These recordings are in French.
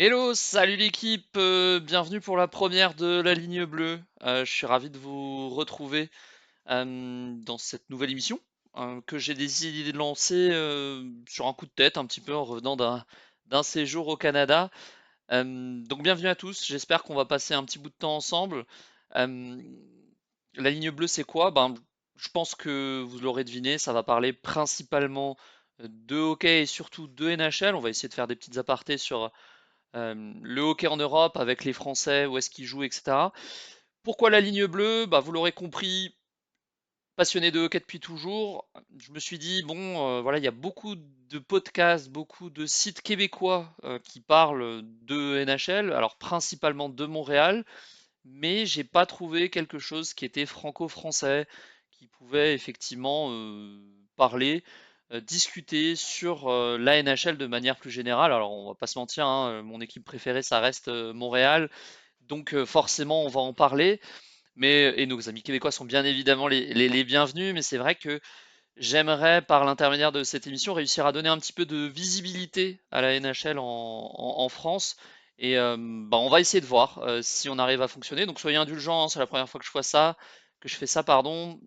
Hello, salut l'équipe, bienvenue pour la première de la ligne bleue. Je suis ravi de vous retrouver dans cette nouvelle émission que j'ai décidé de lancer sur un coup de tête, un petit peu en revenant d'un séjour au Canada. Donc bienvenue à tous, j'espère qu'on va passer un petit bout de temps ensemble. Euh, la ligne bleue, c'est quoi? Ben, je pense que vous l'aurez deviné, ça va parler principalement de hockey et surtout de NHL. On va essayer de faire des petites apartés sur le hockey en Europe avec les Français, où est-ce qu'ils jouent, etc. Pourquoi la ligne bleue? Bah, vous l'aurez compris, passionné de hockey depuis toujours. Je me suis dit, bon, voilà, il y a beaucoup de podcasts, beaucoup de sites québécois qui parlent de NHL, alors principalement de Montréal, mais j'ai pas trouvé quelque chose qui était franco-français, qui pouvait effectivement parler, discuter sur la NHL de manière plus générale. Alors on va pas se mentir, hein, mon équipe préférée ça reste Montréal, donc forcément on va en parler. Mais et nos amis québécois sont bien évidemment les bienvenus, mais c'est vrai que j'aimerais, par l'intermédiaire de cette émission, réussir à donner un petit peu de visibilité à la NHL en France. Et bah, on va essayer de voir si on arrive à fonctionner. Donc soyez indulgents, hein, c'est la première fois que je fais ça, pardon.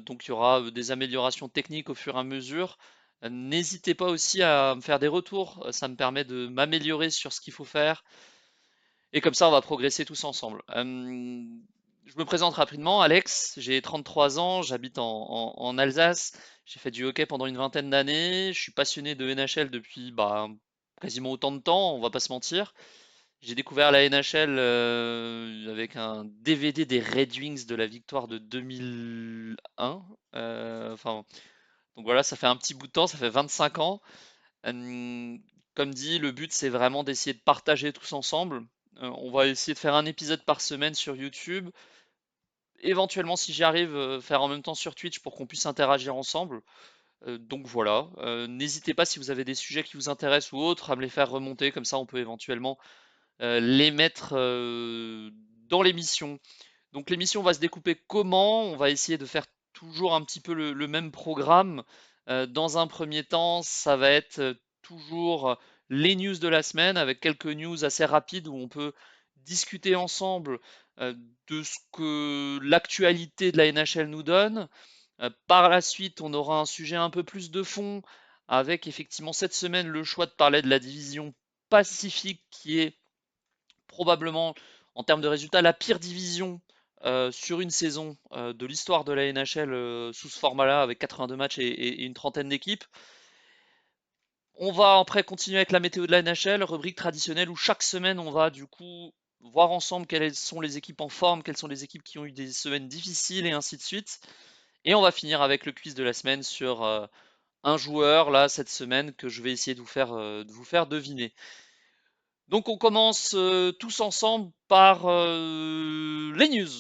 Donc il y aura des améliorations techniques au fur et à mesure. N'hésitez pas aussi à me faire des retours, ça me permet de m'améliorer sur ce qu'il faut faire. Et comme ça, on va progresser tous ensemble. Je me présente rapidement, Alex, j'ai 33 ans, j'habite en Alsace, j'ai fait du hockey pendant une vingtaine d'années, je suis passionné de NHL depuis bah, quasiment autant de temps, on va pas se mentir. J'ai découvert la NHL avec un DVD des Red Wings de la victoire de 2001. Enfin, donc voilà, ça fait un petit bout de temps, ça fait 25 ans. Hem, Comme dit, le but, c'est vraiment d'essayer de partager tous ensemble. On va essayer de faire un épisode par semaine sur YouTube. Éventuellement, si j'y arrive, faire en même temps sur Twitch pour qu'on puisse interagir ensemble. Donc voilà, n'hésitez pas si vous avez des sujets qui vous intéressent ou autres à me les faire remonter, comme ça on peut éventuellement les mettre dans l'émission. Donc l'émission va se découper comment? On va essayer de faire toujours un petit peu le même programme. Dans un premier temps, ça va être toujours les news de la semaine avec quelques news assez rapides où on peut discuter ensemble euh, de ce que l'actualité de la NHL nous donne. Par la suite, on aura un sujet un peu plus de fond avec effectivement cette semaine le choix de parler de la division Pacifique qui est probablement, en termes de résultats, la pire division sur une saison de l'histoire de la NHL sous ce format-là, avec 82 matchs et une trentaine d'équipes. On va après continuer avec la météo de la NHL, rubrique traditionnelle où chaque semaine on va du coup voir ensemble quelles sont les équipes en forme, quelles sont les équipes qui ont eu des semaines difficiles et ainsi de suite. Et on va finir avec le quiz de la semaine sur un joueur là cette semaine que je vais essayer de vous faire deviner. Donc on commence tous ensemble par les news.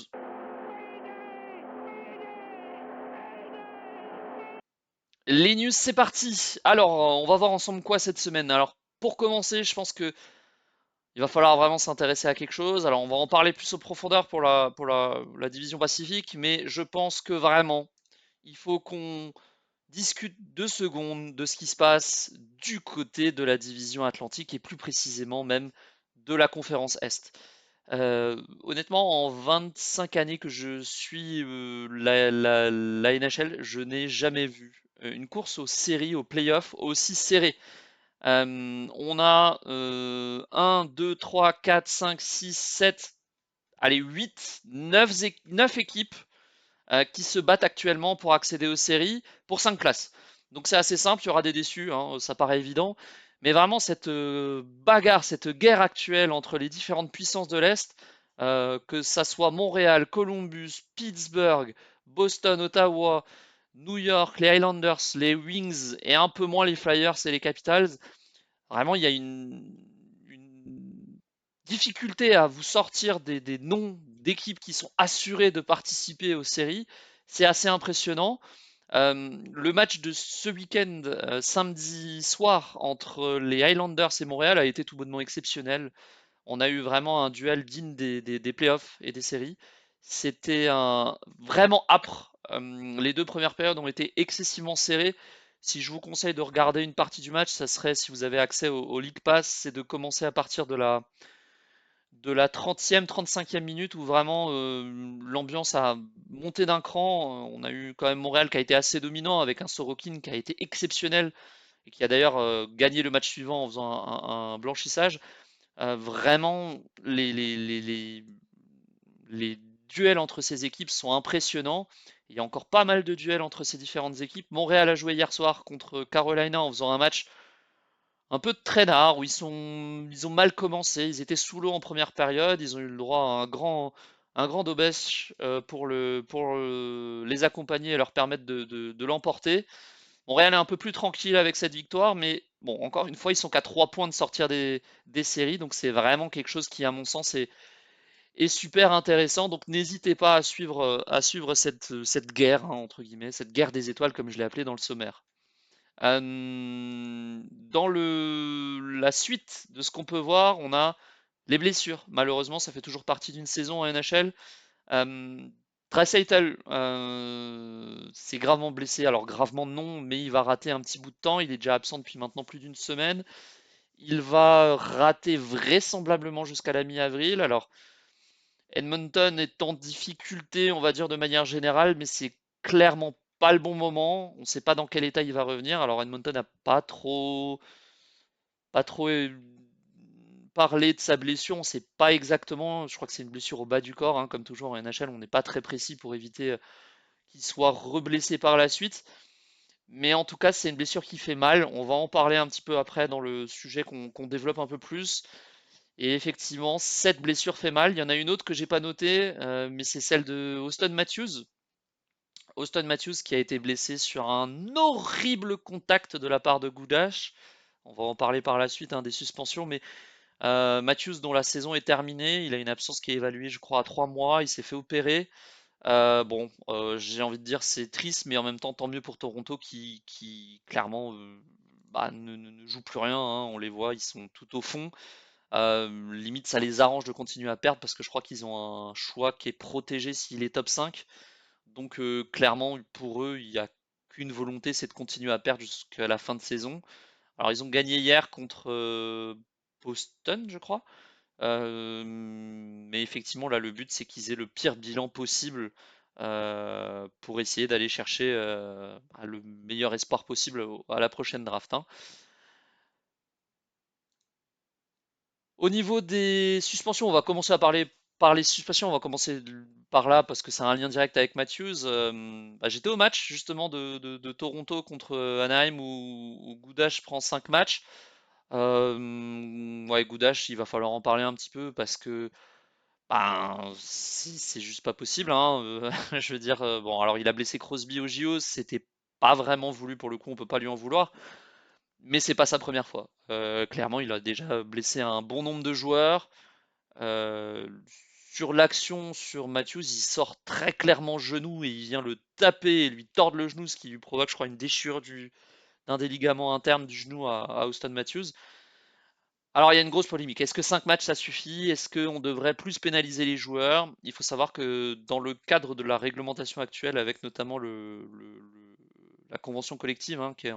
Les news, c'est parti. Alors, on va voir ensemble quoi cette semaine. Alors, pour commencer, je pense que il va falloir vraiment s'intéresser à quelque chose. Alors, on va en parler plus en profondeur pour la division Pacifique, mais je pense que vraiment, il faut qu'on discute 2 secondes de ce qui se passe du côté de la division Atlantique et plus précisément même de la conférence Est. Honnêtement, en 25 années que je suis la NHL, je n'ai jamais vu une course aux séries, aux playoffs aussi serrée. On a 1, 2, 3, 4, 5, 6, 7, allez, 8, 9 équipes qui se battent actuellement pour accéder aux séries pour 5 places. Donc c'est assez simple, il y aura des déçus, hein, ça paraît évident. Mais vraiment, cette bagarre, cette guerre actuelle entre les différentes puissances de l'Est, que ça soit Montréal, Columbus, Pittsburgh, Boston, Ottawa, New York, les Highlanders, les Wings et un peu moins les Flyers et les Capitals, vraiment il y a une difficulté à vous sortir des noms d'équipes qui sont assurées de participer aux séries. C'est assez impressionnant. Le match de ce week-end, samedi soir, entre les Highlanders et Montréal a été tout bonnement exceptionnel. On a eu vraiment un duel digne des playoffs et des séries. C'était vraiment âpre. Les deux premières périodes ont été excessivement serrées. Si je vous conseille de regarder une partie du match, ça serait, si vous avez accès au League Pass, c'est de commencer à partir de la 30e, 35e minute où vraiment l'ambiance a monté d'un cran. On a eu quand même Montréal qui a été assez dominant avec un Sorokin qui a été exceptionnel et qui a d'ailleurs gagné le match suivant en faisant un blanchissage. Vraiment, les duels entre ces équipes sont impressionnants. Il y a encore pas mal de duels entre ces différentes équipes. Montréal a joué hier soir contre Carolina en faisant un match un peu de traînard où ils ont mal commencé. Ils étaient sous l'eau en première période. Ils ont eu le droit à un grand Dobesch pour les accompagner et leur permettre de l'emporter. Montréal est un peu plus tranquille avec cette victoire, mais bon, encore une fois, ils sont qu'à 3 points de sortir des séries, donc c'est vraiment quelque chose qui, à mon sens, est super intéressant. Donc n'hésitez pas à suivre cette guerre, hein, entre guillemets, cette guerre des étoiles, comme je l'ai appelé dans le sommaire. Dans la suite de ce qu'on peut voir, on a les blessures. Malheureusement, ça fait toujours partie d'une saison en NHL. Euh, Draisaitl s'est gravement blessé. Alors gravement non, mais il va rater un petit bout de temps. Il est déjà absent depuis maintenant plus d'une semaine. Il va rater vraisemblablement jusqu'à la mi-avril. Alors Edmonton est en difficulté, on va dire de manière générale, mais c'est clairement pas le bon moment. On ne sait pas dans quel état il va revenir. Alors Edmonton n'a pas trop parlé de sa blessure. On ne sait pas exactement. Je crois que c'est une blessure au bas du corps, hein, comme toujours en NHL. On n'est pas très précis pour éviter qu'il soit reblessé par la suite. Mais en tout cas, c'est une blessure qui fait mal. On va en parler un petit peu après dans le sujet qu'on développe un peu plus. Et effectivement, cette blessure fait mal. Il y en a une autre que j'ai pas notée, mais c'est celle de Auston Matthews. Auston Matthews qui a été blessé sur un horrible contact de la part de Goudache. On va en parler par la suite, hein, des suspensions, mais Matthews dont la saison est terminée, il a une absence qui est évaluée, je crois, à 3 mois. Il s'est fait opérer. Bon, j'ai envie de dire c'est triste, mais en même temps tant mieux pour Toronto qui clairement bah, ne joue plus rien, hein. On les voit, ils sont tout au fond. Limite, ça les arrange de continuer à perdre parce que je crois qu'ils ont un choix qui est protégé s'il est top 5. Donc clairement, pour eux, il n'y a qu'une volonté, c'est de continuer à perdre jusqu'à la fin de saison. Alors ils ont gagné hier contre Boston, je crois. Mais effectivement, là, le but, c'est qu'ils aient le pire bilan possible pour essayer d'aller chercher le meilleur espoir possible à la prochaine draft, hein. Au niveau des suspensions, on va commencer à parler par les suspensions. On va commencer par là parce que c'est un lien direct avec Matthews. Bah, j'étais au match justement de Toronto contre Anaheim où Goudache prend 5 matchs. Ouais, Goudache, il va falloir en parler un petit peu parce que ben, c'est juste pas possible, hein. Je veux dire, bon, alors il a blessé Crosby au JO, c'était pas vraiment voulu pour le coup, on peut pas lui en vouloir. Mais c'est pas sa première fois. Clairement, il a déjà blessé un bon nombre de joueurs. Euh, sur l'action sur Matthews, il sort très clairement genou et il vient le taper et lui tordre le genou, ce qui lui provoque, je crois, une déchirure d'un des ligaments internes du genou à Auston Matthews. Alors, il y a une grosse polémique. Est-ce que 5 matchs ça suffit? Est-ce qu'on devrait plus pénaliser les joueurs? Il faut savoir que dans le cadre de la réglementation actuelle, avec notamment la convention collective, hein, qui est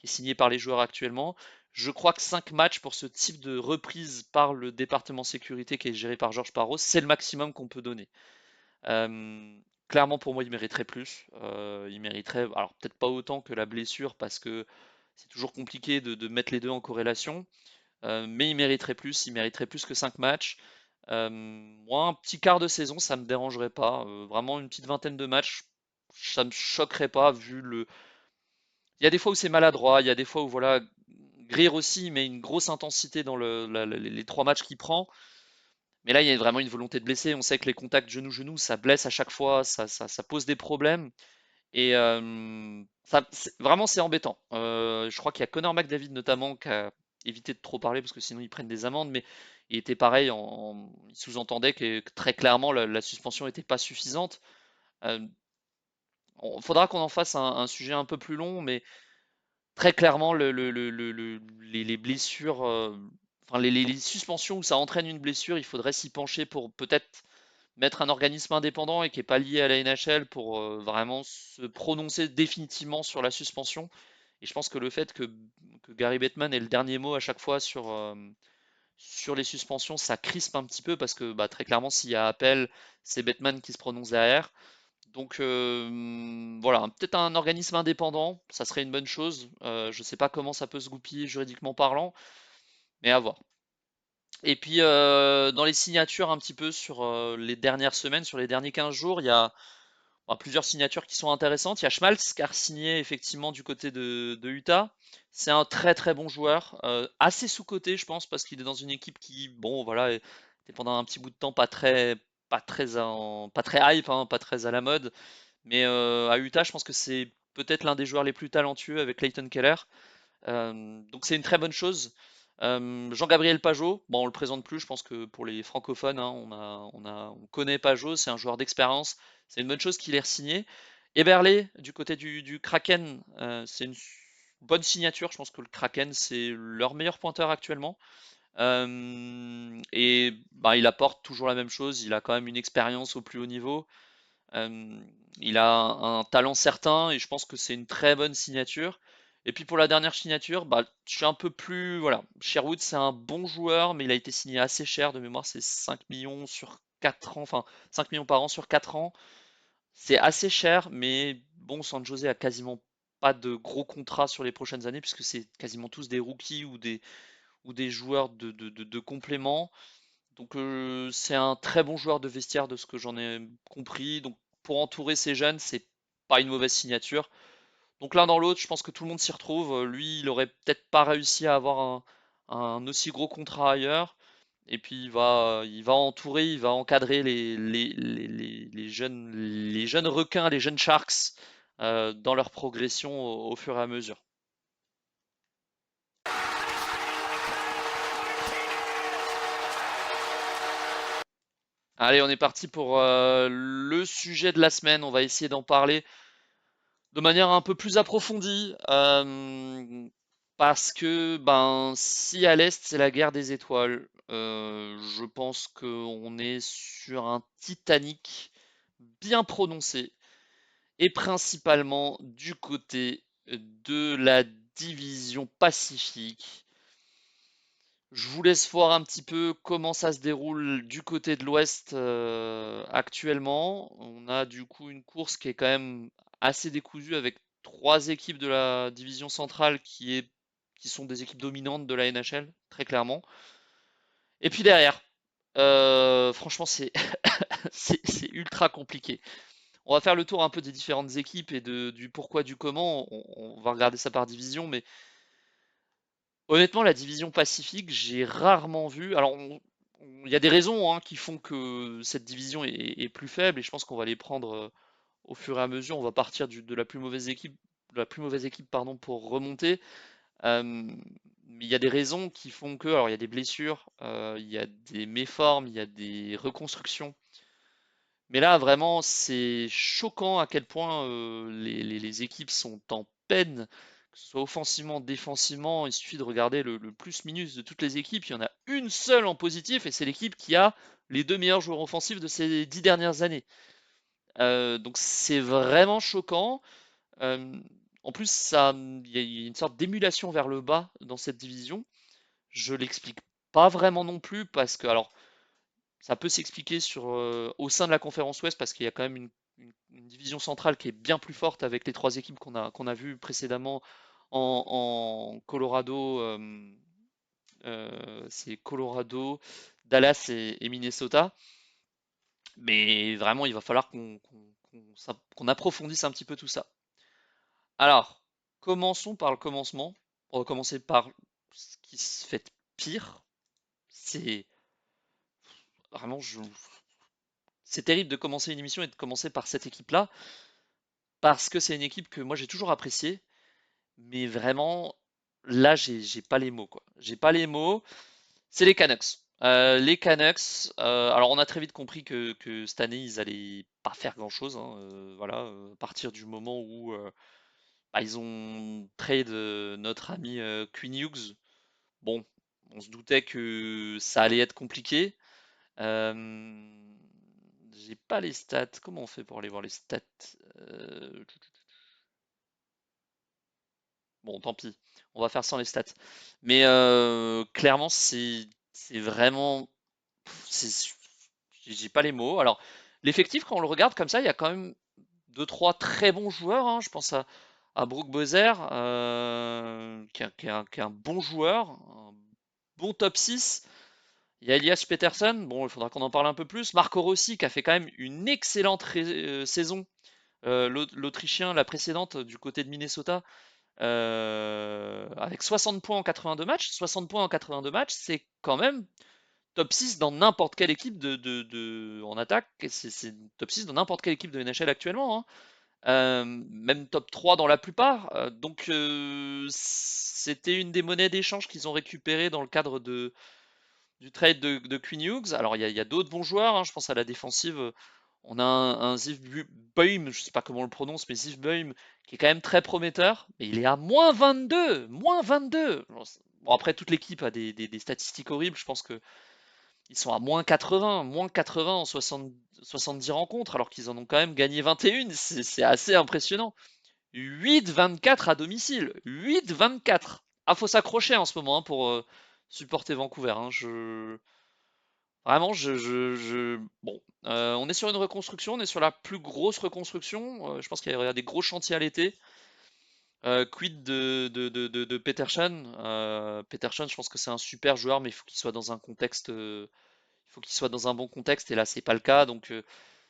signée par les joueurs actuellement, je crois que 5 matchs pour ce type de reprise par le département sécurité qui est géré par Georges Parros, c'est le maximum qu'on peut donner. Euh, Clairement, pour moi, il mériterait plus. Il mériterait, alors peut-être pas autant que la blessure, parce que c'est toujours compliqué de mettre les deux en corrélation. Mais il mériterait plus que 5 matchs. Moi, un petit quart de saison, ça me dérangerait pas. Vraiment une petite vingtaine de matchs, ça me choquerait pas vu le. Il y a des fois où c'est maladroit, il y a des fois où voilà, Greer aussi met une grosse intensité dans les 3 matchs qu'il prend. Mais là, il y a vraiment une volonté de blesser. On sait que les contacts genou-genou, ça blesse à chaque fois, ça pose des problèmes. Et vraiment, c'est embêtant. Je crois qu'il y a Connor McDavid notamment qui a évité de trop parler parce que sinon ils prennent des amendes, mais il était pareil, il sous-entendait que très clairement la suspension n'était pas suffisante. Euh, Faudra qu'on en fasse un sujet un peu plus long, mais très clairement les blessures, enfin les suspensions où ça entraîne une blessure, il faudrait s'y pencher pour peut-être mettre un organisme indépendant et qui n'est pas lié à la NHL pour vraiment se prononcer définitivement sur la suspension Et je pense que le fait que Gary Bettman ait le dernier mot à chaque fois sur les suspensions, ça crispe un petit peu parce que bah, très clairement, s'il y a appel, c'est Bettman qui se prononce derrière. Donc voilà, peut-être un organisme indépendant, ça serait une bonne chose. Je sais pas comment ça peut se goupiller juridiquement parlant, mais à voir. Et puis dans les signatures un petit peu sur les dernières semaines, sur les derniers 15 jours, il y a plusieurs signatures qui sont intéressantes. Il y a Schmaltz qui a signé effectivement du côté de Utah. C'est un très très bon joueur, assez sous-coté je pense parce qu'il est dans une équipe qui, bon voilà, était pendant un petit bout de temps pas très hype, hein, pas très à la mode. Mais à Utah, je pense que c'est peut-être l'un des joueurs les plus talentueux avec Clayton Keller. Donc c'est une très bonne chose. Jean-Gabriel Pajot, bon on le présente plus, je pense que pour les francophones, hein, on connaît Pajot, c'est un joueur d'expérience, c'est une bonne chose qu'il ait re-signé. Eberle, du côté du Kraken, c'est une bonne signature, je pense que le Kraken c'est leur meilleur pointeur actuellement. Et bah, il apporte toujours la même chose, il a quand même une expérience au plus haut niveau. Euh, il a un talent certain et je pense que c'est une très bonne signature. Et puis pour la dernière signature, bah, je suis un peu plus. Voilà, Sherwood c'est un bon joueur, mais il a été signé assez cher. De mémoire, c'est 5 millions sur 4 ans, enfin 5 millions par an sur 4 ans. C'est assez cher, mais bon, San Jose a quasiment pas de gros contrats sur les prochaines années, puisque c'est quasiment tous des rookies ou des joueurs de complément. Donc c'est un très bon joueur de vestiaire de ce que j'en ai compris. Donc pour entourer ces jeunes, c'est pas une mauvaise signature. Donc l'un dans l'autre, je pense que tout le monde s'y retrouve. Lui, il aurait peut-être pas réussi à avoir un aussi gros contrat ailleurs. Et puis il va entourer, il va encadrer les jeunes requins, les jeunes sharks dans leur progression au fur et à mesure. Allez, on est parti pour le sujet de la semaine. On va essayer d'en parler de manière un peu plus approfondie, parce que ben si à l'est c'est la guerre des étoiles, je pense qu'on est sur un Titanic bien prononcé, et principalement du côté de la division Pacifique. Je vous laisse voir un petit peu comment ça se déroule du côté de l'Ouest actuellement. On a du coup une course qui est quand même assez décousue avec trois équipes de la division centrale qui sont des équipes dominantes de la NHL, très clairement. Et puis derrière, franchement, c'est ultra compliqué. On va faire le tour un peu des différentes équipes et du pourquoi, du comment. On va regarder ça par division, mais honnêtement, la division Pacifique, j'ai rarement vu. Alors, il y a des raisons hein, qui font que cette division est plus faible, et je pense qu'on va les prendre au fur et à mesure. On va partir de la plus mauvaise équipe, pardon, pour remonter. Euh, mais il y a des raisons qui font que, alors il y a des blessures, il y a des méformes, il y a des reconstructions. Mais là, vraiment, c'est choquant à quel point les équipes sont en peine, que ce soit offensivement, défensivement. Il suffit de regarder le plus-minus de toutes les équipes. Il y en a une seule en positif, et c'est l'équipe qui a les deux meilleurs joueurs offensifs de ces 10 dernières années. Donc c'est vraiment choquant. Euh, En plus, il y a une sorte d'émulation vers le bas dans cette division. Je l'explique pas vraiment non plus parce que, alors, ça peut s'expliquer au sein de la conférence Ouest parce qu'il y a quand même une division centrale qui est bien plus forte avec les trois équipes qu'on a vues précédemment en Colorado. C'est Colorado, Dallas et Minnesota. Mais vraiment, il va falloir qu'on approfondisse un petit peu tout ça. Alors, commençons par le commencement. On va commencer par ce qui se fait de pire. C'est vraiment, c'est terrible de commencer une émission et de commencer par cette équipe-là, parce que c'est une équipe que moi j'ai toujours appréciée, mais vraiment, là j'ai pas les mots quoi. J'ai pas les mots. C'est les Canucks. Les Canucks, alors on a très vite compris que cette année ils allaient pas faire grand-chose, hein, voilà, à partir du moment où bah, ils ont trade notre ami Quinn Hughes. Bon, on se doutait que ça allait être compliqué. Euh, j'ai pas les stats. Comment on fait pour aller voir les stats? Bon, tant pis, on va faire sans les stats. Mais clairement, c'est vraiment, c'est- j'ai pas les mots. Alors, l'effectif, quand on le regarde comme ça, il y a quand même deux, trois très bons joueurs, hein. Je pense à Brook Bowser, qui est un bon joueur, un bon top 6. Il y a Elias Peterson, bon, il faudra qu'on en parle un peu plus. Marco Rossi, qui a fait quand même une excellente saison. L'Autrichien, la précédente, du côté de Minnesota, avec 60 points en 82 matchs. 60 points en 82 matchs, c'est quand même top 6 dans n'importe quelle équipe en attaque. C'est top 6 dans n'importe quelle équipe de NHL actuellement, hein. Même top 3 dans la plupart. Donc c'était une des monnaies d'échange qu'ils ont récupéré dans le cadre du trade de Quinn Hughes. Alors il y a d'autres bons joueurs, hein. Je pense à la défensive. On a un Ziv Boehm, je sais pas comment on le prononce, mais Ziv Boehm, qui est quand même très prometteur. Mais il est à moins 22! Moins 22! Bon, après, toute l'équipe a des statistiques horribles. Je pense que ils sont à moins 80 en 70 rencontres, alors qu'ils en ont quand même gagné 21. C'est assez impressionnant. 8-24 à domicile. 8-24. Ah, faut s'accrocher en ce moment, hein, pour supporter Vancouver, hein. Vraiment, bon, on est sur une reconstruction, on est sur la plus grosse reconstruction. Je pense qu'il y aura des gros chantiers à l'été. Quid de Peterson? Peterson, je pense que c'est un super joueur, mais il faut qu'il soit dans un contexte, il faut qu'il soit dans un bon contexte, et là, c'est pas le cas, donc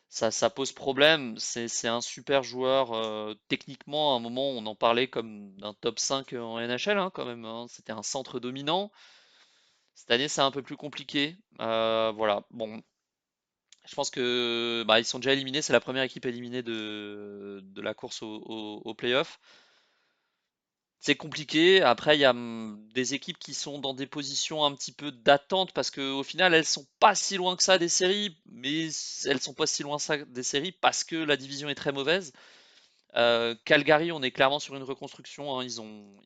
ça pose problème. C'est un super joueur, techniquement. À un moment, on en parlait comme d'un top 5 en NHL, hein, quand même, hein. C'était un centre dominant. Cette année, c'est un peu plus compliqué. Voilà. Bon, je pense que bah, ils sont déjà éliminés. C'est la première équipe éliminée de la course au playoff. C'est compliqué. Après, il y a des équipes qui sont dans des positions un petit peu d'attente parce qu'au final, elles sont pas si loin que ça des séries, mais elles sont pas si loin ça des séries parce que la division est très mauvaise. Calgary, on est clairement sur une reconstruction, hein. Ils ont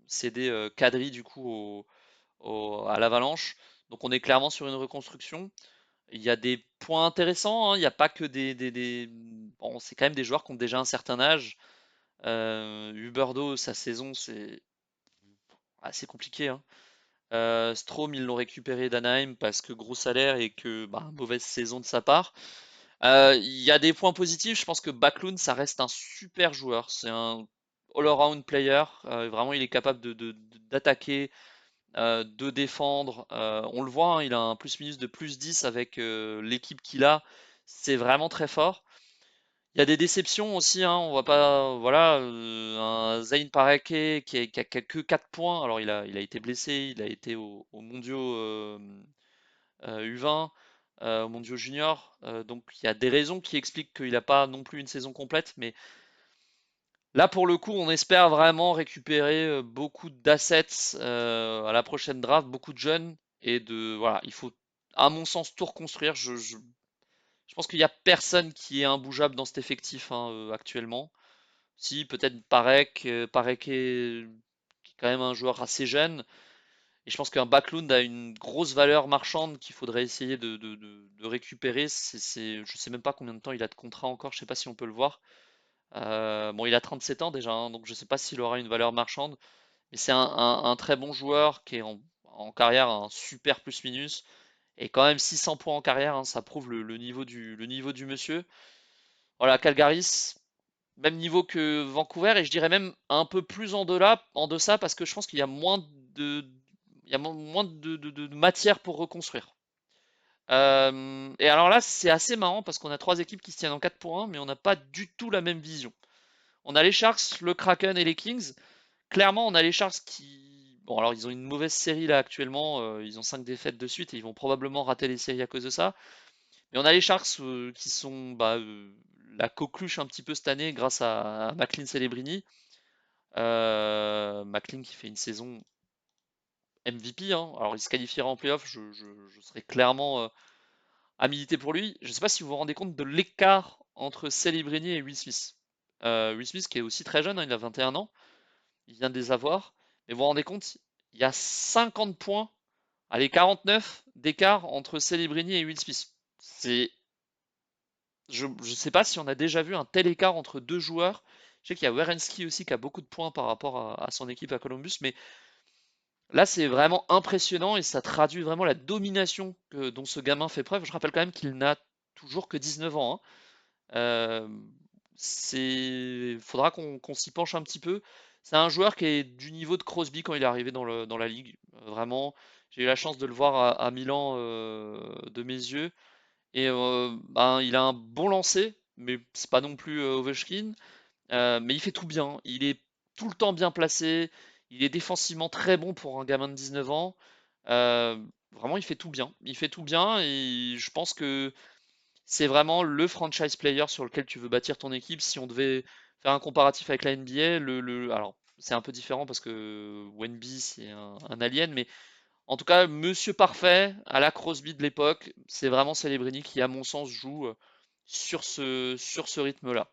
cédé Kadri du coup à l'Avalanche. Donc on est clairement sur une reconstruction. Il y a des points intéressants, hein. Il n'y a pas que bon, c'est quand même des joueurs qui ont déjà un certain âge. Huberdeau, sa saison, c'est assez compliqué, hein. Strome, ils l'ont récupéré d'Anaheim parce que gros salaire et que bah, mauvaise saison de sa part. Il y a des points positifs. Je pense que Backlund, ça reste un super joueur. C'est un all-around player. Vraiment, il est capable d'attaquer, de défendre. On le voit, hein, il a un plus-minus de plus 10 avec l'équipe qu'il a. C'est vraiment très fort. Il y a des déceptions aussi, hein, on va pas. Voilà, un Zayn Pareke qui a que 4 points. Alors, il a été blessé, il a été aux mondiaux U20, aux mondiaux juniors. Donc, il y a des raisons qui expliquent qu'il n'a pas non plus une saison complète. Mais là, pour le coup, on espère vraiment récupérer beaucoup d'assets à la prochaine draft, beaucoup de jeunes. Voilà, il faut, à mon sens, tout reconstruire. Je pense qu'il n'y a personne qui est imbougeable dans cet effectif, hein, actuellement. Si, peut-être Parek qui est quand même un joueur assez jeune. Et je pense qu'un Backlund a une grosse valeur marchande qu'il faudrait essayer de récupérer. Je sais même pas combien de temps il a de contrat encore, je sais pas si on peut le voir. Bon, il a 37 ans déjà, hein, donc je sais pas s'il aura une valeur marchande. Mais c'est un très bon joueur qui est en carrière un super plus-minus. Et quand même 600 points en carrière, hein, ça prouve le niveau du monsieur. Voilà, Calgaris, même niveau que Vancouver, et je dirais même un peu plus en deçà, parce que je pense qu'il y a moins il y a moins de matière pour reconstruire. Et alors là, c'est assez marrant parce qu'on a trois équipes qui se tiennent en 4 points, mais on n'a pas du tout la même vision. On a les Sharks, le Kraken et les Kings. Clairement, on a les Sharks qui. Bon, alors ils ont une mauvaise série là actuellement. Ils ont 5 défaites de suite et ils vont probablement rater les séries à cause de ça. Mais on a les Sharks qui sont bah, la coqueluche un petit peu cette année grâce à McLean Celebrini. McLean qui fait une saison MVP, hein. Alors il se qualifiera en playoff, je serais clairement à militer pour lui. Je ne sais pas si vous vous rendez compte de l'écart entre Celebrini et Will Smith. Will Smith qui est aussi très jeune, hein, il a 21 ans, il vient de les avoir. Mais vous vous rendez compte, il y a 50 points, allez 49 d'écart entre Celebrini et Will Smith. Je ne sais pas si on a déjà vu un tel écart entre deux joueurs Je sais qu'il y a Werenski aussi qui a beaucoup de points par rapport à son équipe à Columbus, mais là c'est vraiment impressionnant et ça traduit vraiment la domination dont ce gamin fait preuve. Je rappelle quand même qu'il n'a toujours que 19 ans, hein. Faudra qu'on s'y penche un petit peu. C'est un joueur qui est du niveau de Crosby quand il est arrivé dans la ligue. Vraiment, j'ai eu la chance de le voir à Milan de mes yeux. Et ben, il a un bon lancer, mais c'est pas non plus Ovechkin. Mais il fait tout bien. Il est tout le temps bien placé. Il est défensivement très bon pour un gamin de 19 ans. Euh, Vraiment, il fait tout bien. Il fait tout bien et je pense que c'est vraiment le franchise player sur lequel tu veux bâtir ton équipe. Si on devait faire un comparatif avec la NBA, alors c'est un peu différent parce que Wemby c'est un alien, mais en tout cas, Monsieur Parfait à la Crosby de l'époque, c'est vraiment Celebrini qui, à mon sens, joue sur ce rythme-là.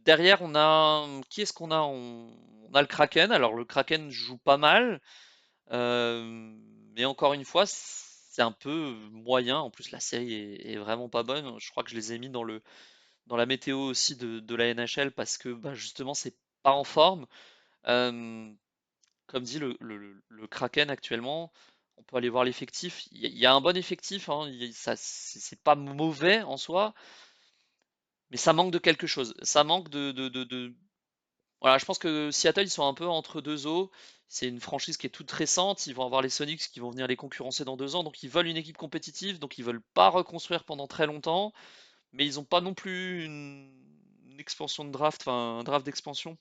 Derrière, on a qui est-ce qu'on a? On a le Kraken. Alors le Kraken joue pas mal, mais encore une fois, c'est un peu moyen. En plus, la série est vraiment pas bonne. Je crois que je les ai mis dans la météo aussi de la NHL parce que bah, justement, c'est pas en forme. Euh, Comme dit le Kraken actuellement, on peut aller voir l'effectif. Il y a un bon effectif, hein, c'est pas mauvais en soi, mais ça manque de quelque chose. Ça manque Voilà, je pense que Seattle, ils sont un peu entre deux eaux. C'est une franchise qui est toute récente. Ils vont avoir les Sonics qui vont venir les concurrencer dans 2 ans. Donc ils veulent une équipe compétitive. Donc ils veulent pas reconstruire pendant très longtemps. Mais ils n'ont pas non plus une expansion de draft, enfin un draft d'expansion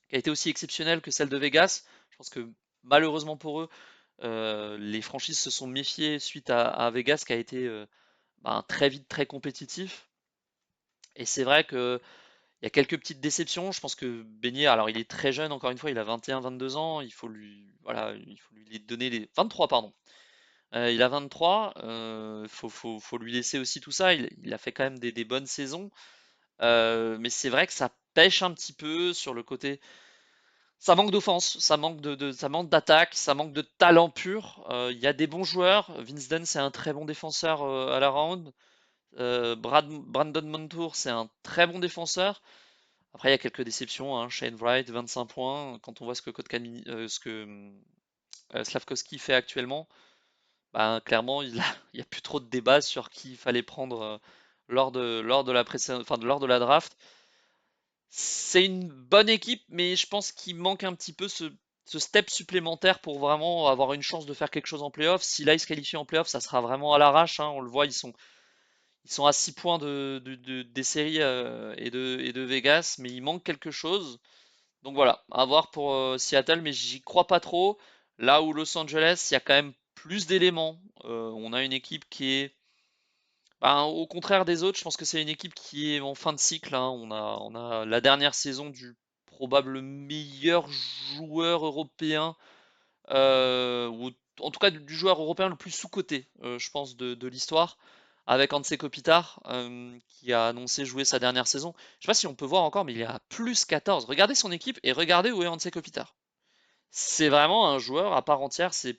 qui a été aussi exceptionnelle que celle de Vegas. Je pense que malheureusement pour eux, les franchises se sont méfiées suite à Vegas qui a été ben, très vite très compétitif. Et c'est vrai que il y a quelques petites déceptions. Je pense que Beignet, alors il est très jeune, encore une fois, il a 21-22 ans. Voilà, il faut lui donner les 23, pardon. Il a 23. Faut lui laisser aussi tout ça. Il a fait quand même des bonnes saisons. Mais c'est vrai que ça pêche un petit peu sur le côté. Ça manque d'offense, ça manque d'attaque, ça manque de talent pur. Il y a des bons joueurs. Vince Dunn, c'est un très bon défenseur à la round. Brandon Montour, c'est un très bon défenseur. Après, il y a quelques déceptions, hein. Shane Wright, 25 points. Quand on voit ce que Slavkovski fait actuellement, ben, clairement, il y a plus trop de débat sur qui il fallait prendre lors de lors de la draft. C'est une bonne équipe, mais je pense qu'il manque un petit peu ce step supplémentaire pour vraiment avoir une chance de faire quelque chose en playoff. Si là, ils se qualifient en playoff, ça sera vraiment à l'arrache, hein. On le voit, ils sont à 6 points des séries et de Vegas, mais il manque quelque chose. Donc voilà, à voir pour Seattle, mais j'y crois pas trop. Là où Los Angeles, il y a quand même plus d'éléments. On a une équipe qui est, ben, au contraire des autres, je pense que c'est une équipe qui est en fin de cycle, hein. On a la dernière saison du probable meilleur joueur européen, ou en tout cas du joueur européen le plus sous-coté, je pense, de l'histoire, avec Anse Kopitar, qui a annoncé jouer sa dernière saison. Je sais pas si on peut voir encore, mais il est à plus 14. Regardez son équipe et regardez où est Anse Kopitar. C'est vraiment un joueur à part entière. C'est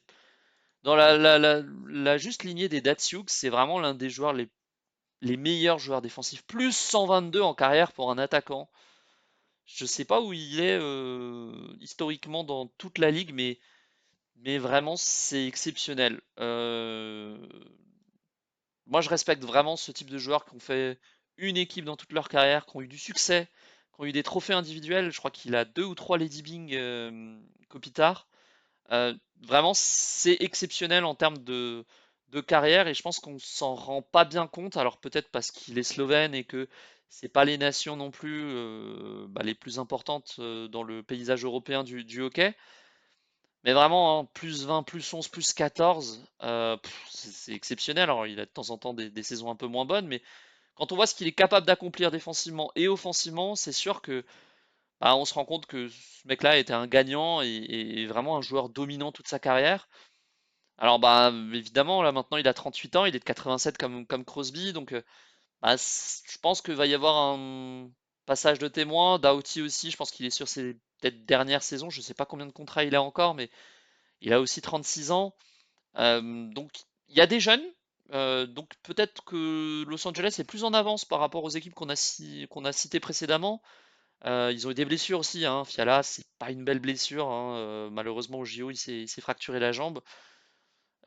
dans la juste lignée des Datsuk, c'est vraiment l'un des joueurs les meilleurs joueurs défensifs. Plus 122 en carrière pour un attaquant. Je sais pas où il est historiquement dans toute la ligue, mais vraiment c'est exceptionnel. Moi je respecte vraiment ce type de joueurs qui ont fait une équipe dans toute leur carrière, qui ont eu du succès, qui ont eu des trophées individuels. Je crois qu'il a 2 ou 3 Lady Byng Kopitar. Vraiment, c'est exceptionnel en termes de carrière et je pense qu'on s'en rend pas bien compte. Alors peut-être parce qu'il est slovène et que c'est pas les nations non plus bah, les plus importantes dans le paysage européen du hockey. Mais vraiment, hein, plus 20, plus 11, plus 14, c'est exceptionnel. Alors il a de temps en temps des saisons un peu moins bonnes, mais quand on voit ce qu'il est capable d'accomplir défensivement et offensivement, c'est sûr que bah, on se rend compte que ce mec-là était un gagnant et vraiment un joueur dominant toute sa carrière. Alors bah évidemment là maintenant il a 38 ans, il est de 87 comme Crosby, donc bah, je pense qu'il va y avoir un passage de témoin. Doughty aussi, je pense qu'il est sur ses peut-être dernières saisons, je sais pas combien de contrats il a encore, mais il a aussi 36 ans. Donc il y a des jeunes, Donc peut-être que Los Angeles est plus en avance par rapport aux équipes qu'on a citées précédemment. Ils ont eu des blessures aussi, hein. Fiala, c'est pas une belle blessure, hein. Malheureusement au JO, il s'est fracturé la jambe.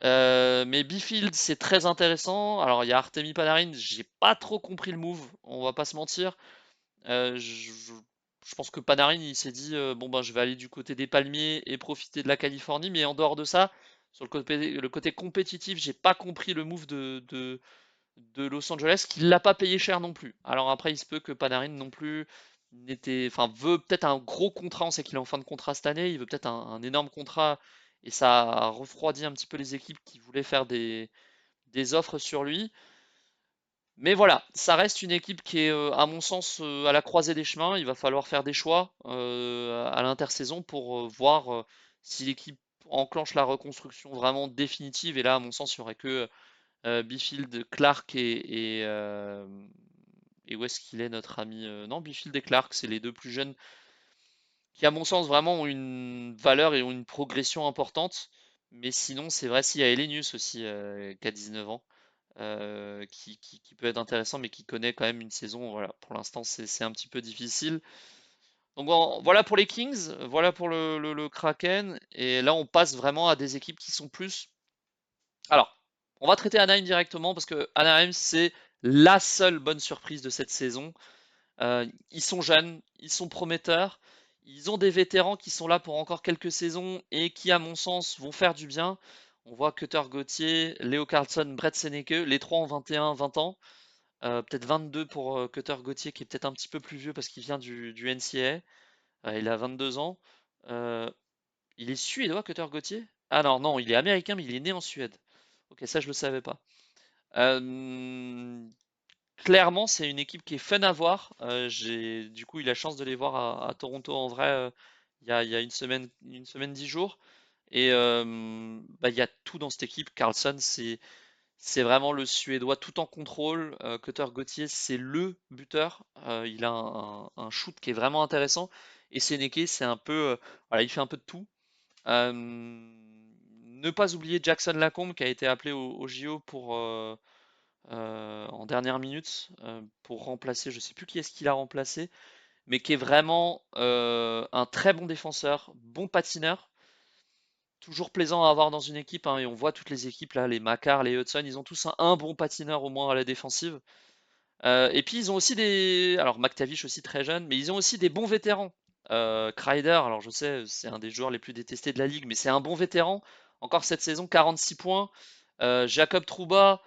Mais Bifield, c'est très intéressant. Alors il y a Artemi Panarin, j'ai pas trop compris le move, on va pas se mentir. Euh, je, je- je pense que Panarin, il s'est dit, bon ben je vais aller du côté des palmiers et profiter de la Californie, mais en dehors de ça, sur le côté compétitif, j'ai pas compris le move de Los Angeles, qui l'a pas payé cher non plus. Alors après, il se peut que Panarin non plus enfin veut peut-être un gros contrat. On sait qu'il est en fin de contrat cette année. Il veut peut-être un énorme contrat et ça a refroidi un petit peu les équipes qui voulaient faire des offres sur lui. Mais voilà, ça reste une équipe qui est, à mon sens, à la croisée des chemins. Il va falloir faire des choix à l'intersaison pour voir si l'équipe enclenche la reconstruction vraiment définitive. Et là, à mon sens, il n'y aurait que Bifield, Clark et où est-ce qu'il est notre ami? Non, Bifield et Clark, c'est les deux plus jeunes qui, à mon sens, vraiment ont une valeur et ont une progression importante. Mais sinon, c'est vrai, s'il y a Elenius aussi, qui a 19 ans, qui peut être intéressant, mais qui connaît quand même une saison. Voilà, pour l'instant, c'est un petit peu difficile. Donc voilà pour les Kings, voilà pour le Kraken. Et là, on passe vraiment à des équipes qui sont plus. Alors, on va traiter Anaheim directement parce que Anaheim, c'est la seule bonne surprise de cette saison. Ils sont jeunes, ils sont prometteurs, ils ont des vétérans qui sont là pour encore quelques saisons et qui, à mon sens, vont faire du bien. On voit Cutter Gauthier, Leo Carlsson, Brett Seneke, les trois ont 21, 20 ans. Peut-être 22 pour Cutter Gauthier qui est peut-être un petit peu plus vieux parce qu'il vient du NCAA. Il a 22 ans. Euh, il est suédois, Cutter Gauthier? Ah non, non, il est américain, mais il est né en Suède. Ok, ça je le savais pas. Euh, Clairement, c'est une équipe qui est fun à voir. J'ai du coup eu la chance de les voir à Toronto en vrai il y a une semaine, 10 jours. Et bah, il y a tout dans cette équipe. Carlson, c'est vraiment le Suédois tout en contrôle. Cutter Gauthier, c'est le buteur. Il a un shoot qui est vraiment intéressant. Et Seneke, c'est un peu, voilà, il fait un peu de tout. Ne pas oublier Jackson Lacombe qui a été appelé au JO pour en dernière minute pour remplacer, je sais plus qui est-ce qu'il a remplacé, mais qui est vraiment un très bon défenseur, bon patineur, toujours plaisant à avoir dans une équipe, hein, et on voit toutes les équipes là, les Makar, les Hudson, ils ont tous un bon patineur au moins à la défensive. Et puis ils ont aussi alors McTavish aussi très jeune, mais ils ont aussi des bons vétérans. Kreider, alors je sais, c'est un des joueurs les plus détestés de la ligue, mais c'est un bon vétéran. Encore cette saison, 46 points. Jacob Trouba,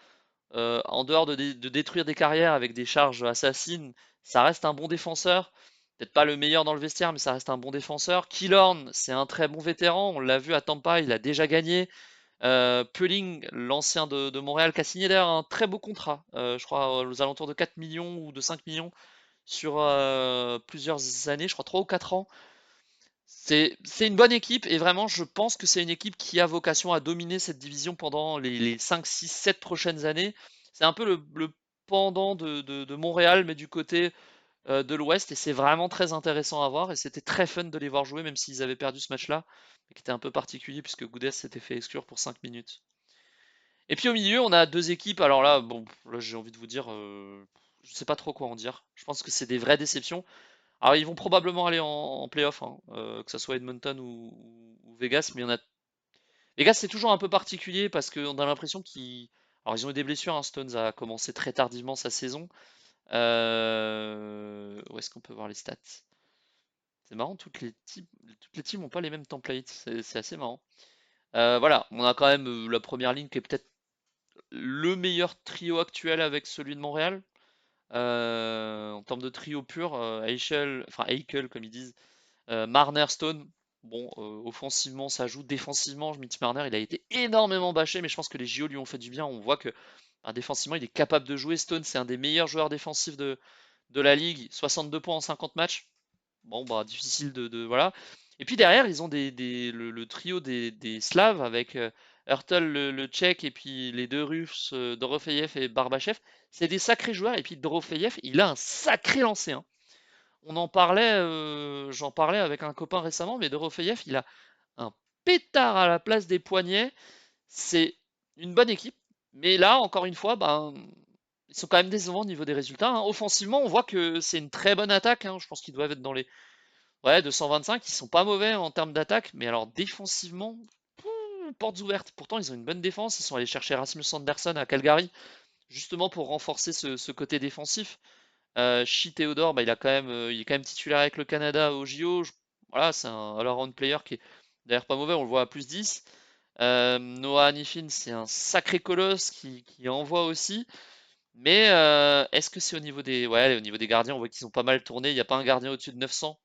en dehors de détruire des carrières avec des charges assassines, ça reste un bon défenseur. Peut-être pas le meilleur dans le vestiaire, mais ça reste un bon défenseur. Killorn, c'est un très bon vétéran. On l'a vu à Tampa, il a déjà gagné. Pulling, l'ancien de Montréal, qui a signé d'ailleurs un très beau contrat, je crois aux alentours de 4 millions ou de 5 millions sur plusieurs années, je crois 3 ou 4 ans. C'est une bonne équipe et vraiment je pense que c'est une équipe qui a vocation à dominer cette division pendant les 5, 6, 7 prochaines années. C'est un peu le pendant de Montréal mais du côté de l'Ouest et c'est vraiment très intéressant à voir et c'était très fun de les voir jouer même s'ils avaient perdu ce match-là, mais qui était un peu particulier puisque Goudès s'était fait exclure pour 5 minutes. Et puis au milieu on a deux équipes, alors là bon là j'ai envie de vous dire, je sais pas trop quoi en dire. Je pense que c'est des vraies déceptions. Alors ils vont probablement aller en playoff, hein, que ça soit Edmonton ou Vegas, mais il y en a. Vegas c'est toujours un peu particulier parce qu'on a l'impression qu'ils. Alors ils ont eu des blessures, hein. Stones a commencé très tardivement sa saison. Où est-ce qu'on peut voir les stats? C'est marrant, toutes les teams n'ont pas les mêmes templates, c'est assez marrant. Voilà, on a quand même la première ligne qui est peut-être le meilleur trio actuel avec celui de Montréal. En termes de trio pur, Eichel comme ils disent. Marner, Stone, bon, offensivement ça joue, défensivement, Mitch Marner il a été énormément bâché, mais je pense que les JO lui ont fait du bien. On voit que défensivement il est capable de jouer. Stone c'est un des meilleurs joueurs défensifs de la ligue, 62 points en 50 matchs. Bon bah difficile voilà. Et puis derrière ils ont le trio des Slaves avec Hurtle le Tchèque et puis les deux Russes, Dorofeyev et Barbachev. C'est des sacrés joueurs et puis Dorofeyev il a un sacré lancer, hein. On en parlait, j'en parlais avec un copain récemment, mais Dorofeyev, il a un pétard à la place des poignets. C'est une bonne équipe, Mais là, encore une fois, ben, ils sont quand même décevants au niveau des résultats, hein. Offensivement, on voit que c'est une très bonne attaque, hein. Je pense qu'ils doivent être dans les 225. Ils sont pas mauvais en termes d'attaque, mais alors défensivement, portes ouvertes. Pourtant, ils ont une bonne défense. Ils sont allés chercher Rasmus Andersson à Calgary, justement pour renforcer ce côté défensif. Shea Theodore, bah, il est quand même titulaire avec le Canada au JO. Voilà, c'est un all-around player qui est d'ailleurs pas mauvais, on le voit à +10. Noah Hanifin, c'est un sacré colosse qui envoie aussi. Mais est-ce que c'est au niveau des gardiens, on voit qu'ils ont pas mal tourné. Il n'y a pas un gardien au-dessus de 900.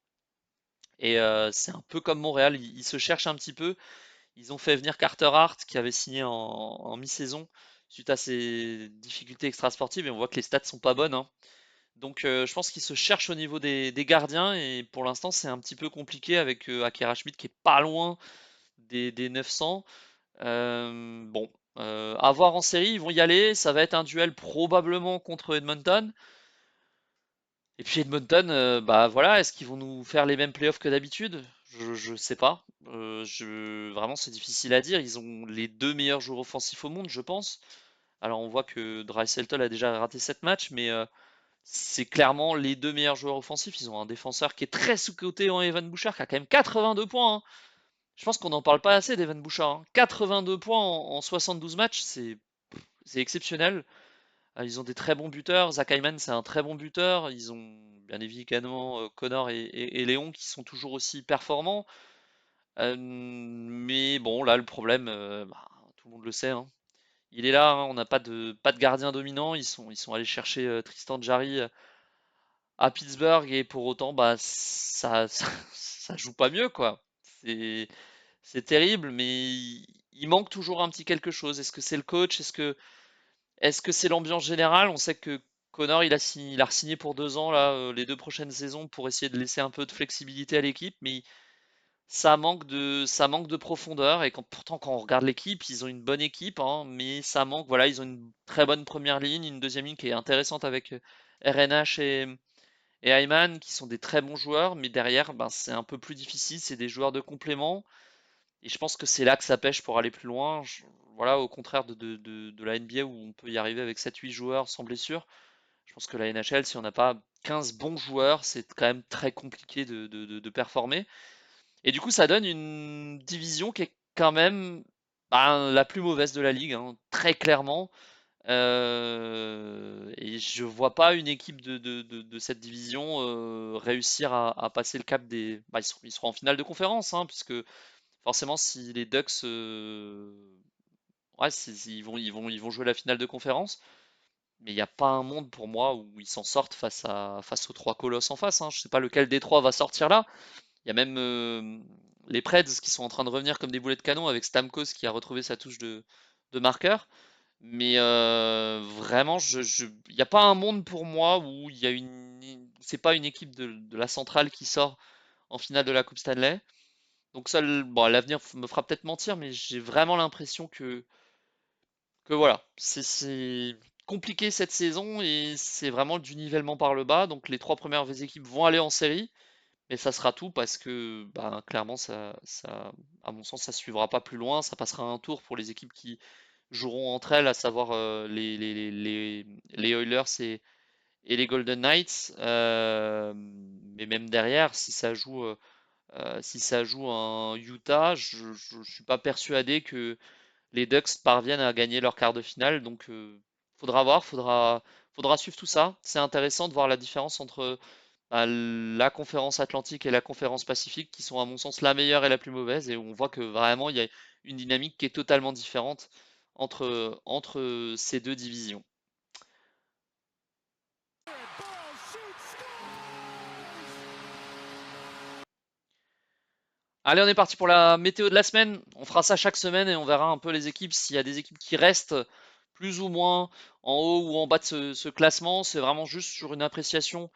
Et c'est un peu comme Montréal, ils se cherchent un petit peu. Ils ont fait venir Carter Hart qui avait signé en mi-saison suite à ses difficultés extrasportives et on voit que les stats sont pas bonnes, hein. Donc je pense qu'ils se cherchent au niveau des gardiens et pour l'instant c'est un petit peu compliqué avec Akira Schmidt qui est pas loin des 900. Bon, à voir en série, ils vont y aller. Ça va être un duel probablement contre Edmonton. Et puis Edmonton, bah voilà, est-ce qu'ils vont nous faire les mêmes playoffs que d'habitude? Je sais pas. Vraiment, c'est difficile à dire. Ils ont les deux meilleurs joueurs offensifs au monde, je pense. Alors on voit que Draisaitl a déjà raté 7 matchs, mais c'est clairement les deux meilleurs joueurs offensifs. Ils ont un défenseur qui est très sous-coté en Evan Bouchard, qui a quand même 82 points, hein. Je pense qu'on n'en parle pas assez d'Evan Bouchard, hein. 82 points en 72 matchs, c'est exceptionnel. Ils ont des très bons buteurs. Zach Hyman, c'est un très bon buteur. Ils ont bien évidemment Connor et Léon qui sont toujours aussi performants. Mais bon, là, le problème, bah, tout le monde le sait, hein. Il est là, hein, on n'a pas de gardien dominant. Ils sont allés chercher Tristan Jarry à Pittsburgh et pour autant, bah, ça joue pas mieux, quoi. C'est, c'est terrible, mais il manque toujours un petit quelque chose. Est-ce que c'est le coach? Est-ce que c'est l'ambiance générale? On sait que Connor, il a re-signé pour 2 ans, là, les 2 prochaines saisons pour essayer de laisser un peu de flexibilité à l'équipe, mais ça manque de profondeur. Et pourtant, quand on regarde l'équipe, ils ont une bonne équipe, hein, mais ça manque. Voilà, ils ont une très bonne première ligne, une deuxième ligne qui est intéressante avec RNH et Ayman, qui sont des très bons joueurs, mais derrière, ben, c'est un peu plus difficile. C'est des joueurs de complément. Et je pense que c'est là que ça pêche pour aller plus loin. Voilà, au contraire de la NBA où on peut y arriver avec 7-8 joueurs sans blessure. Je pense que la NHL, si on n'a pas 15 bons joueurs, c'est quand même très compliqué de performer. Et du coup, ça donne une division qui est quand même ben, la plus mauvaise de la ligue, hein, très clairement. Et je vois pas une équipe de cette division réussir à passer le cap des. Bah, ils seront en finale de conférence, hein, puisque forcément, si les Ducks, ouais, ils vont jouer la finale de conférence, mais il n'y a pas un monde pour moi où ils s'en sortent face aux trois colosses en face, hein. Je sais pas lequel des trois va sortir là. Il y a même les Preds qui sont en train de revenir comme des boulets de canon avec Stamkos qui a retrouvé sa touche de marqueur. Mais vraiment, il n'y a pas un monde pour moi où il y a c'est pas une équipe de la centrale qui sort en finale de la Coupe Stanley. Donc ça, bon, l'avenir me fera peut-être mentir, mais j'ai vraiment l'impression que voilà, c'est compliqué cette saison et c'est vraiment du nivellement par le bas. Donc les trois premières équipes vont aller en série, mais ça sera tout parce que bah, clairement, à mon sens, ça suivra pas plus loin. Ça passera un tour pour les équipes qui joueront entre elles, à savoir les Oilers et les Golden Knights. Mais même derrière, si ça joue en Utah, je suis pas persuadé que les Ducks parviennent à gagner leur quart de finale. Donc, faudra voir, faudra suivre tout ça. C'est intéressant de voir la différence entre la conférence Atlantique et la conférence Pacifique, qui sont à mon sens la meilleure et la plus mauvaise. Et on voit que vraiment il y a une dynamique qui est totalement différente entre ces deux divisions. Allez, on est parti pour la météo de la semaine. On fera ça chaque semaine et on verra un peu les équipes. S'il y a des équipes qui restent plus ou moins en haut ou en bas de ce classement, c'est vraiment juste sur une appréciation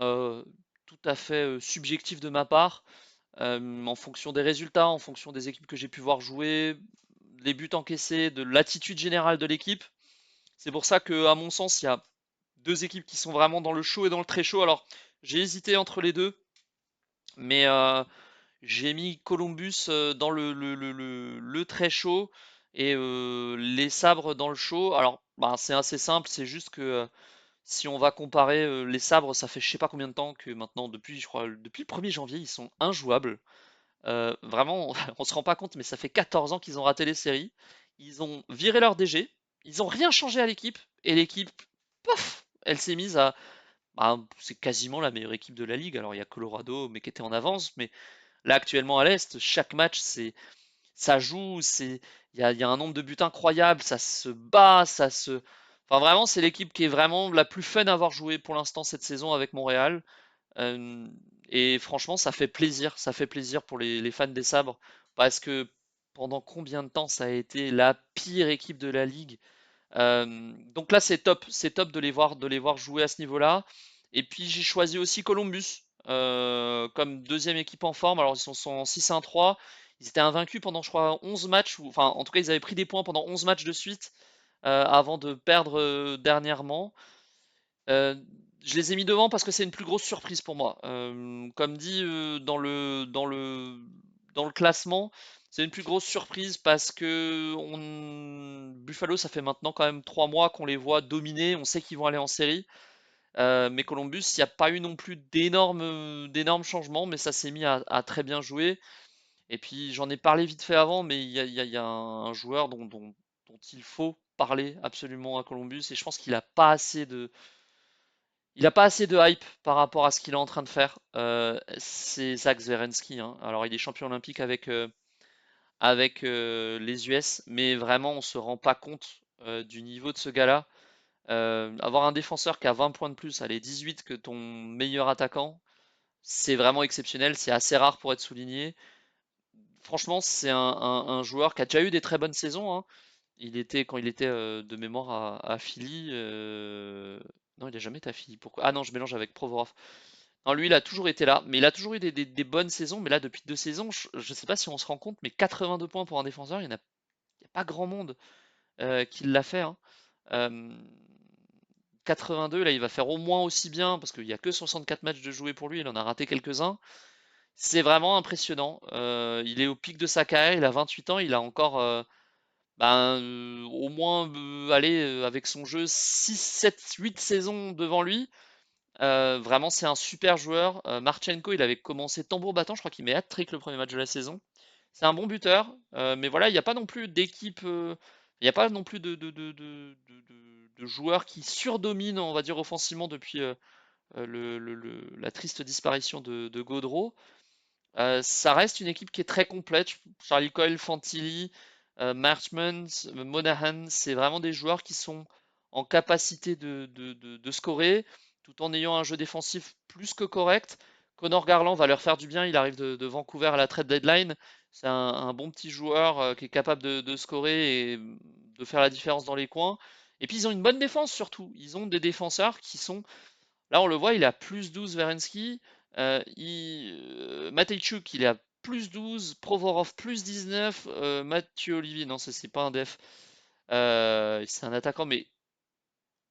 euh, tout à fait subjective de ma part, en fonction des résultats, en fonction des équipes que j'ai pu voir jouer, les buts encaissés, de l'attitude générale de l'équipe. C'est pour ça que, à mon sens, il y a deux équipes qui sont vraiment dans le chaud et dans le très chaud. Alors, j'ai hésité entre les deux, mais j'ai mis Columbus dans le très chaud Et les sabres dans le show, alors bah, c'est assez simple, c'est juste que si on va comparer les sabres, ça fait je sais pas combien de temps que maintenant, depuis je crois, depuis le 1er janvier, ils sont injouables. Vraiment, on se rend pas compte, mais ça fait 14 ans qu'ils ont raté les séries. Ils ont viré leur DG, ils ont rien changé à l'équipe, et l'équipe, pof, elle s'est mise à, bah, c'est quasiment la meilleure équipe de la ligue. Alors il y a Colorado, mais qui était en avance, mais là actuellement à l'Est, chaque match ça joue, il y a un nombre de buts incroyable, ça se bat, enfin vraiment c'est l'équipe qui est vraiment la plus fun à avoir joué pour l'instant cette saison avec Montréal. Euh, et franchement, ça fait plaisir pour les fans des sabres, parce que pendant combien de temps ça a été la pire équipe de la ligue. Donc là, c'est top de les voir jouer à ce niveau-là. Et puis j'ai choisi aussi Columbus comme deuxième équipe en forme. Alors sont en 6-1-3. Ils étaient invaincus pendant, je crois, 11 matchs, enfin en tout cas ils avaient pris des points pendant 11 matchs de suite avant de perdre dernièrement. Euh, je les ai mis devant parce que c'est une plus grosse surprise pour moi. Comme dit dans le classement, c'est une plus grosse surprise parce que Buffalo, ça fait maintenant quand même 3 mois qu'on les voit dominer. On sait qu'ils vont aller en série. Mais Columbus, il n'y a pas eu non plus d'énormes changements, mais ça s'est mis à très bien jouer. Et puis j'en ai parlé vite fait avant, mais il y a un joueur dont il faut parler absolument à Columbus, et je pense qu'il n'a pas assez il a pas assez de hype par rapport à ce qu'il est en train de faire. C'est Zach Werenski, hein. Alors, il est champion olympique avec les US, mais vraiment, on se rend pas compte du niveau de ce gars-là. Avoir un défenseur qui a 20 points de plus, allez, 18 que ton meilleur attaquant, c'est vraiment exceptionnel. C'est assez rare pour être souligné. Franchement, c'est un joueur qui a déjà eu des très bonnes saisons, hein. Quand il était de mémoire à Philly. Non, il a jamais été à Philly. Pourquoi? Ah non, je mélange avec Provorov. Non, lui, il a toujours été là, mais il a toujours eu des bonnes saisons. Mais là, depuis 2 saisons, je sais pas si on se rend compte, mais 82 points pour un défenseur, il y a pas grand monde qui l'a fait, hein. Euh, 82, là, il va faire au moins aussi bien, parce qu'il y a que 64 matchs de jouer pour lui, il en a raté quelques-uns. C'est vraiment impressionnant. Il est au pic de sa carrière, il a 28 ans, il a encore au moins, allez, avec son jeu, 6, 7, 8 saisons devant lui. Vraiment, c'est un super joueur. Marchenko, il avait commencé tambour battant, je crois qu'il met hat-trick le premier match de la saison. C'est un bon buteur, mais voilà, il n'y a pas non plus d'équipe, il n'y a pas non plus de joueurs qui surdominent, on va dire, offensivement depuis la triste disparition de Gaudreau. Ça reste une équipe qui est très complète. Charlie Coyle, Fantilli, Marchment, Monahan, c'est vraiment des joueurs qui sont en capacité de scorer tout en ayant un jeu défensif plus que correct. Connor Garland va leur faire du bien. Il arrive de Vancouver à la trade deadline. C'est un bon petit joueur qui est capable de scorer et de faire la différence dans les coins. Et puis ils ont une bonne défense surtout. Ils ont des défenseurs qui sont là, on le voit, il est à plus 12 Verensky. Matejchuk, il est à plus 12. Provorov, plus 19. Mathieu Olivier, non, ça c'est pas un def. C'est un attaquant, mais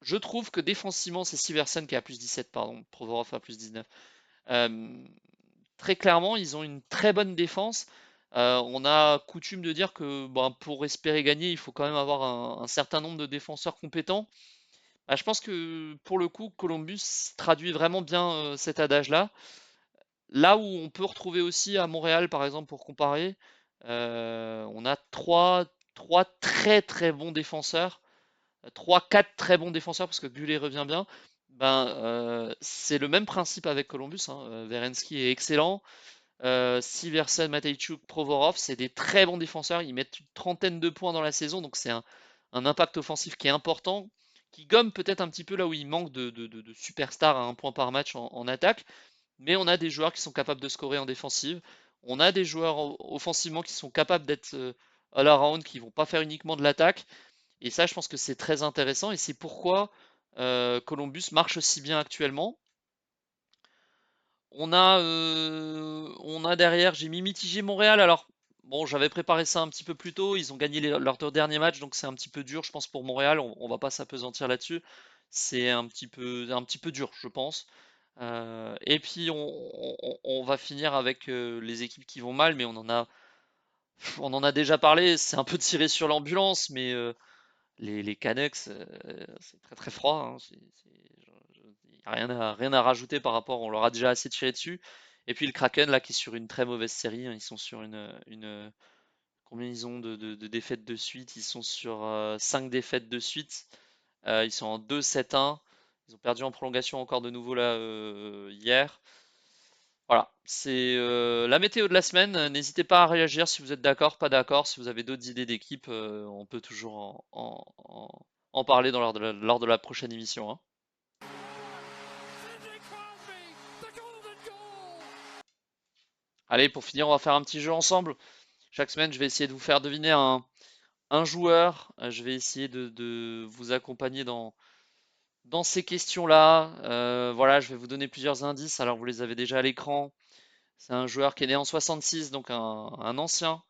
je trouve que défensivement, c'est Siversen qui est à plus 17, pardon. Provorov à plus 19. Euh, Très clairement, ils ont une très bonne défense. On a coutume de dire que bon, pour espérer gagner, il faut quand même avoir un certain nombre de défenseurs compétents. Ah, je pense que pour le coup, Columbus traduit vraiment bien cet adage-là. Là où on peut retrouver aussi à Montréal, par exemple, pour comparer, on a trois très très bons défenseurs, trois, quatre très bons défenseurs, parce que Gullet revient bien. C'est le même principe avec Columbus, hein. Werenski est excellent. Siversen, Matejchuk, Provorov, c'est des très bons défenseurs. Ils mettent une trentaine de points dans la saison, donc c'est un impact offensif qui est important, qui gomme peut-être un petit peu là où il manque de superstars à un point par match en attaque. Mais on a des joueurs qui sont capables de scorer en défensive. On a des joueurs offensivement qui sont capables d'être all-around, qui vont pas faire uniquement de l'attaque. Et ça, je pense que c'est très intéressant. Et c'est pourquoi Columbus marche si bien actuellement. On a derrière, j'ai mis mitigé Montréal. Alors, bon, j'avais préparé ça un petit peu plus tôt. Ils ont gagné leurs 2 derniers matchs, donc c'est un petit peu dur, je pense, pour Montréal. On va pas s'apesantir là-dessus. C'est un petit peu dur, je pense. Et puis, on va finir avec les équipes qui vont mal, mais on en a. On en a déjà parlé, c'est un peu tiré sur l'ambulance, mais les Canucks, c'est très très froid, hein. Y a rien à rajouter par rapport, on leur a déjà assez tiré dessus. Et puis le Kraken, là, qui est sur une très mauvaise série, hein, ils sont sur combien ils ont de défaites de suite? Ils sont sur 5 défaites de suite. Ils sont en 2-7-1. Ils ont perdu en prolongation encore de nouveau là hier. Voilà, c'est la météo de la semaine. N'hésitez pas à réagir si vous êtes d'accord, pas d'accord. Si vous avez d'autres idées d'équipe, on peut toujours en parler lors de la prochaine émission, hein. Allez, pour finir, on va faire un petit jeu ensemble. Chaque semaine, je vais essayer de vous faire deviner un joueur. Je vais essayer de vous accompagner dans ces questions-là. Voilà, je vais vous donner plusieurs indices. Alors, vous les avez déjà à l'écran. C'est un joueur qui est né en 66, donc un ancien.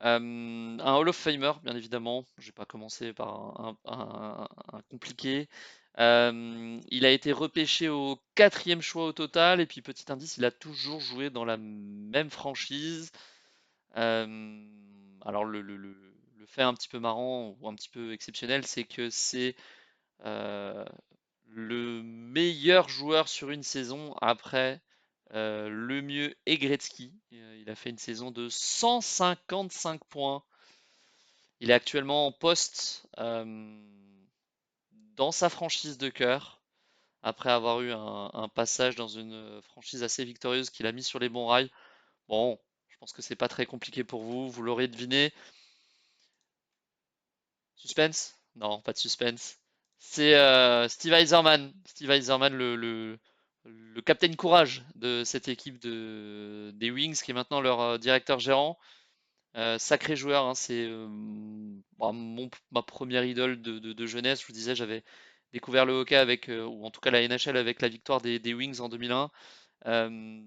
Un Hall of Famer, bien évidemment. Je vais pas commencer par un compliqué. Il a été repêché au quatrième choix au total. Et puis, petit indice, il a toujours joué dans la même franchise. Euh, alors, le fait un petit peu marrant ou un petit peu exceptionnel, c'est que c'est euh, le meilleur joueur sur une saison après le mieux est Gretzky. Il a fait une saison de 155 points. Il est actuellement en poste dans sa franchise de cœur, après avoir eu un passage dans une franchise assez victorieuse qu'il a mis sur les bons rails. Bon, je pense que c'est pas très compliqué pour vous, vous l'aurez deviné. Suspense? Non, pas de suspense. C'est Steve Yzerman. Steve Yzerman, le capitaine courage de cette équipe des Wings, qui est maintenant leur directeur gérant. Sacré joueur, hein, c'est bah, ma première idole de jeunesse. Je vous disais, j'avais découvert le hockey avec, ou en tout cas la NHL avec la victoire des Wings en 2001. Euh,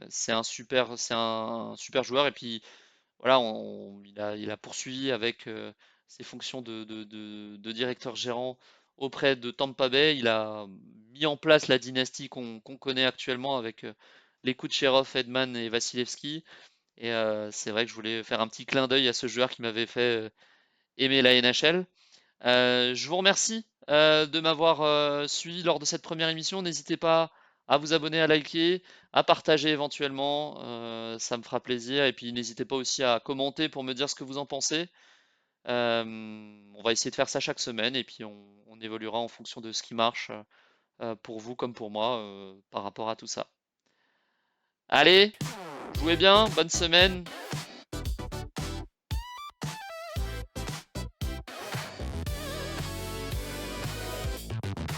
c'est un super joueur. Et puis voilà, il a poursuivi avec ses fonctions de directeur gérant auprès de Tampa Bay. Il a mis en place la dynastie qu'on connaît actuellement avec les Kucherov, Edman et Vasilevski. Et c'est vrai que je voulais faire un petit clin d'œil à ce joueur qui m'avait fait aimer la NHL. Je vous remercie de m'avoir suivi lors de cette première émission. N'hésitez pas à vous abonner, à liker, à partager éventuellement. Ça me fera plaisir. Et puis n'hésitez pas aussi à commenter pour me dire ce que vous en pensez. On va essayer de faire ça chaque semaine et puis on évoluera en fonction de ce qui marche pour vous comme pour moi par rapport à tout ça. Allez, jouez bien, bonne semaine